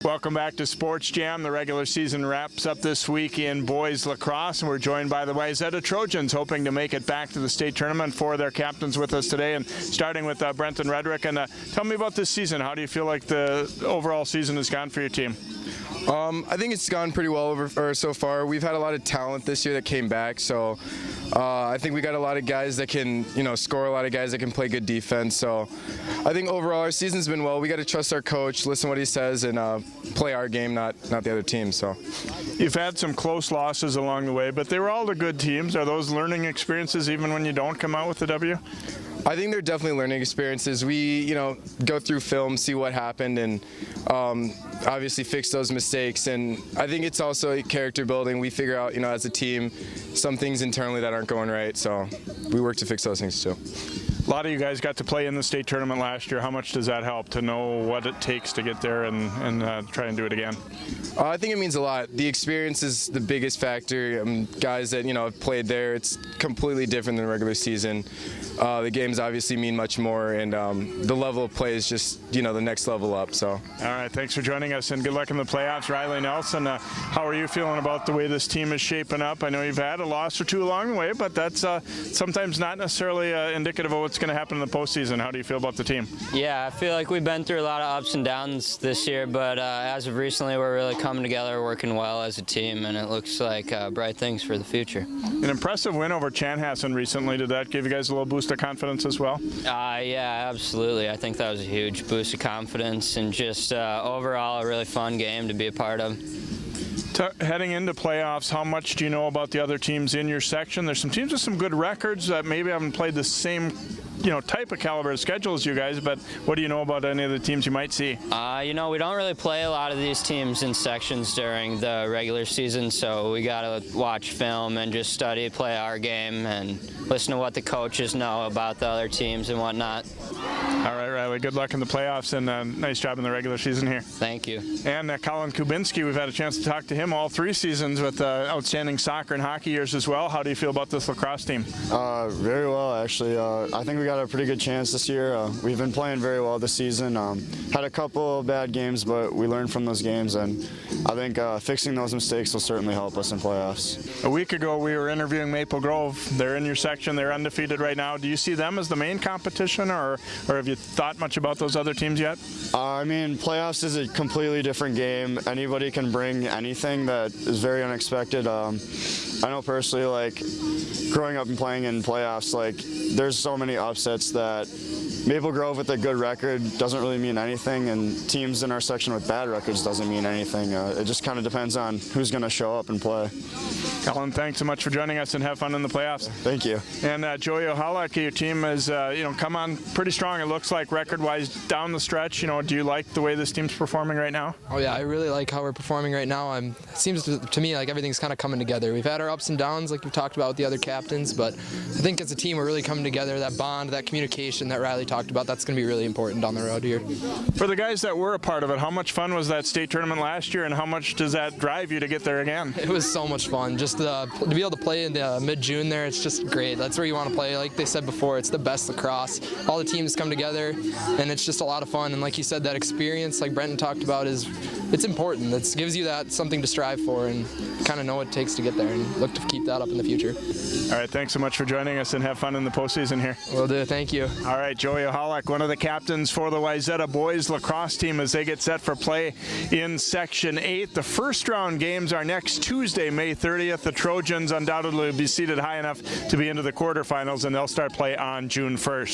Welcome back to Sports Jam. The regular season wraps up this week in boys lacrosse, and we're joined by the Wayzata Trojans, hoping to make it back to the state tournament. Four of their captains with us today, and starting with Brenton Reddrick. And tell me about this season. How do you feel like the overall season has gone for your team? I think it's gone pretty well so far. We've had a lot of talent this year that came back, so I think we got a lot of guys that can, score, a lot of guys that can play good defense. So I think overall our season's been well. We got to trust our coach, listen to what he says, and play our game, not the other team. So you've had some close losses along the way, but they were all the good teams. Are those learning experiences even when you don't come out with the W? I think they're definitely learning experiences. We, go through film, see what happened, and obviously fix those mistakes. And I think it's also character building. We figure out, as a team, some things internally that aren't going right. So we work to fix those things too. A lot of you guys got to play in the state tournament last year. How much does that help to know what it takes to get there and try and do it again? I think it means a lot. The experience is the biggest factor. Guys that have played there, it's completely different than the regular season. The games obviously mean much more, and the level of play is just the next level up. So. All right, thanks for joining us, and good luck in the playoffs, Riley Nelson. How are you feeling about the way this team is shaping up? I know you've had a loss or two along the way, but that's sometimes not necessarily indicative of what's going to happen in the postseason. How do you feel about the team? Yeah, I feel like we've been through a lot of ups and downs this year, but as of recently, we're really coming together, working well as a team, and it looks like bright things for the future. An impressive win over Chanhassen recently. Did that give you guys a little boost of confidence as well? Yeah, absolutely. I think that was a huge boost of confidence, and just overall a really fun game to be a part of. Heading into playoffs, how much do you know about the other teams in your section? There's some teams with some good records that maybe haven't played the same type of caliber of schedule as you guys, but what do you know about any of the teams you might see? We don't really play a lot of these teams in sections during the regular season, so we got to watch film and just study, play our game, and listen to what the coaches know about the other teams and whatnot. All right, Riley, good luck in the playoffs, and nice job in the regular season here. Thank you. And Collin Kubinski, we've had a chance to talk to him all 3 seasons with outstanding soccer and hockey years as well. How do you feel about this lacrosse team? Very well, actually. I think we got a pretty good chance this year. We've been playing very well this season. Had a couple of bad games, but we learned from those games, and I think fixing those mistakes will certainly help us in playoffs. A week ago, we were interviewing Maple Grove. They're in your section. They're undefeated right now. Do you see them as the main competition, or have you thought much about those other teams yet? Playoffs is a completely different game. Anybody can bring anything that is very unexpected. I know personally, growing up and playing in playoffs, there's so many upsets that Maple Grove with a good record doesn't really mean anything, and teams in our section with bad records doesn't mean anything. It just kind of depends on who's going to show up and play. Collin, thanks so much for joining us, and have fun in the playoffs. Thank you. And Joey Ocholik, your team has come on pretty strong, it looks like, record-wise down the stretch. Do you like the way this team's performing right now? Oh yeah, I really like how we're performing right now. It seems to me like everything's kind of coming together. We've had our ups and downs like we've talked about with the other captains, but I think as a team we're really coming together. That bond, that communication that Riley talked about, that's going to be really important down the road here. For the guys that were a part of it, how much fun was that state tournament last year, and how much does that drive you to get there again? It was so much fun. Just to be able to play in the mid-June there, it's just great. That's where you want to play. Like they said before, it's the best lacrosse. All the teams come together, and it's just a lot of fun. And like you said, that experience, like Brenton talked about, it's important. It gives you that something to strive for and kind of know what it takes to get there, and look to keep that up in the future. All right, thanks so much for joining us, and have fun in the postseason here. Will do. Thank you. All right, Joey Ocholik, one of the captains for the Wayzata boys lacrosse team as they get set for play in Section 8. The first round games are next Tuesday, May 30th. The Trojans undoubtedly will be seated high enough to be into the quarterfinals, and they'll start play on June 1st.